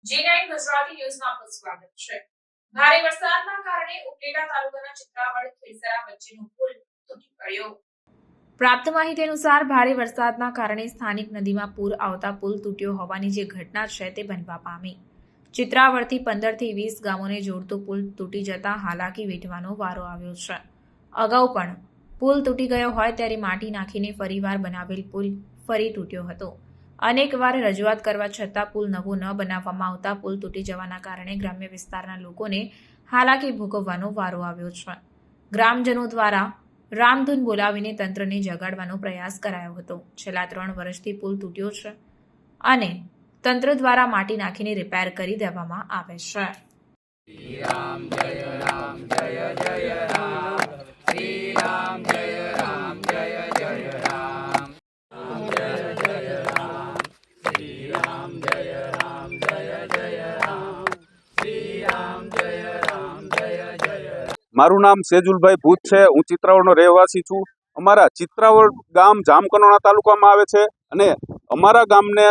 G9 Gujarati ન્યૂઝમાં આપનું સ્વાગત છે। ભારે વરસાદના કારણે ઉપલેટા તાલુકાના ચિત્રાવડ ખેસરા વચ્ચેનો પુલ તૂટી પડ્યો। પ્રાપ્ત માહિતી અનુસાર ભારે વરસાદના કારણે સ્થાનિક નદીમાં પૂર આવતા પુલ તૂટ્યો હોવાની જે ઘટના છે તે બનવા પામી। ચિત્રાવડથી 15 થી 20 ગામોને જોડતો પુલ તૂટી જતા હાલાકી વેઠવાનો વારો આવ્યો છે। અગાઉ પણ પુલ તૂટી ગયો હોય ત્યારે માટી નાખીને ફરીવાર બનાવેલ પુલ ફરી તૂટ્યો હતો। અનેકવાર રજૂઆત કરવા છતાં પુલ નવો ન બનાવવામાં આવતા પુલ તૂટી જવાના કારણે ગ્રામ્ય વિસ્તારના લોકોને હાલાકી ભોગવવાનો વારો આવ્યો છે। ગ્રામજનો દ્વારા રામધૂન બોલાવીને તંત્રને જગાડવાનો પ્રયાસ કરાયો હતો। છેલ્લા 3 વર્ષથી પુલ તૂટ્યો છે અને તંત્ર દ્વારા માટી નાખીને રિપેર કરી દેવામાં આવે છે। શ્રી રામ જય રામ જય જય રામ શ્રી રામ જય રામ જય જય રામ જય જય રામ શ્રી રામ જય રામ જય જય રામ શ્રી રામ જય રામ જય જય। મારું નામ સેજુલભાઈ ભૂત છે। હું ચિત્રાવડનો રહેવાસી છું। અમારા ચિત્રાવડ ગામ જામકંડોરણા તાલુકામાં આવે છે અને અમારા ગામને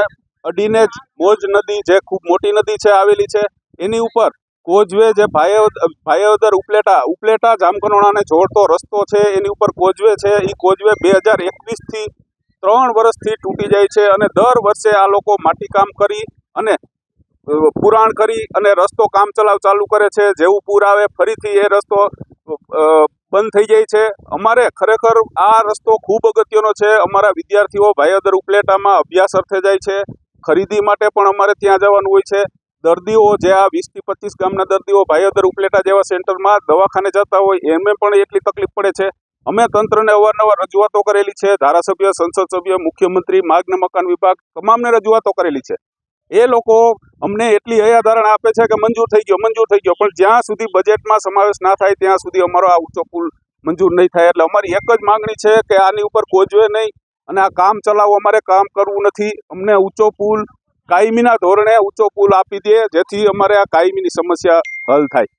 અડીને જ મોજ નદી જે ખૂબ મોટી નદી છે આવેલી છે। એની ઉપર કોઝવે જે ભાયોદર ઉપલેટા જામકંડોરણાને જોડતો રસ્તો છે એની ઉપર કોઝવે છે। એ કોઝવે 2021થી 3 વર્ષથી તૂટી જાય છે અને દર વર્ષે આ લોકો માટીકામ કરી અને પુરાણ કરી અને રસ્તો કામ ચલાવ ચાલુ કરે છે। જેવું પૂર આવે ફરીથી એ રસ્તો બંધ થઈ જાય છે। અમારે ખરેખર આ રસ્તો ખૂબ અગત્યનો છે। અમારા વિદ્યાર્થીઓ ભાયોદર ઉપલેટામાં અભ્યાસ અર્થે જાય છે, ખરીદી માટે પણ અમારે ત્યાં જવાનું હોય છે। દર્દીઓ જે આ 20 થી 25 ગામના દર્દીઓ ભાયોદર ઉપલેટા જેવા સેન્ટરમાં દવાખાને જતા હોય એમને પણ એટલી તકલીફ પડે છે। અમે તંત્રને અવારનવાર રજૂઆતો કરેલી છે, ધારાસભ્ય, સંસદ સભ્ય, મુખ્યમંત્રી, માર્ગ ને મકાન વિભાગ તમામને રજૂઆતો કરેલી છે। એ લોકો અમને એટલી હૈયાધારણા આપે છે કે મંજૂર થઈ ગયો, પણ જ્યાં સુધી બજેટમાં સમાવેશ ના થાય ત્યાં સુધી અમારો આ ઊંચો પુલ મંજૂર નહીં થાય। એટલે અમારી એક જ માંગણી છે કે આની ઉપર કોઝવે નહીં અને આ કામ ચલાવો, અમારે કામ કરવું નથી। અમને ઊંચો પુલ કાયમીના ધોરણે ઊંચો પુલ આપી દે જેથી અમારે આ કાયમીની સમસ્યા હલ થાય।